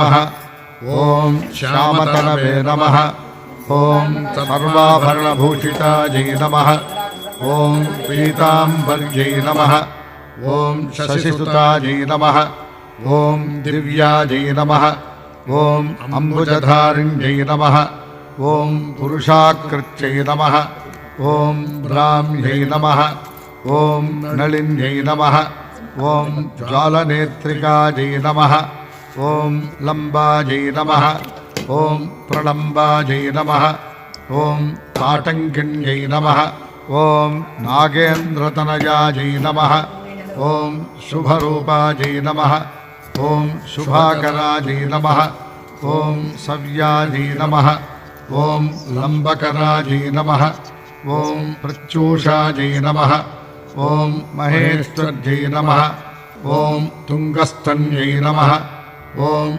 नमः ॐ श्यामतनवे नमः ॐ सर्वाभरणभूषितायै नमः ॐ पीताम्बर्यै नमः ॐ शशिसुतायै नमः ॐ दिव्यायै नमः ॐ अम्बुजधारिण्यै नमः ॐ पुरुषाकृत्यै नमः ॐ ब्राह्म्यै नमः ॐ नलिन्यै नमः ॐ ज्वालनेत्रिकायै नमः ॐ लम्बायै नमः ॐ प्रलम्बायै नमः ॐ ताटङ्किन्यै नमः ॐ नागेन्द्रतनयायै नमः ॐ शुभरूपायै नमः ॐ शुभाकरायै नमः ॐ सव्यायै नमः ॐ लम्बकरायै नमः ॐ प्रत्यूषायै नमः ॐ महेश्वर्यै नमः ॐ तुङ्गस्तन्यै नमः ॐ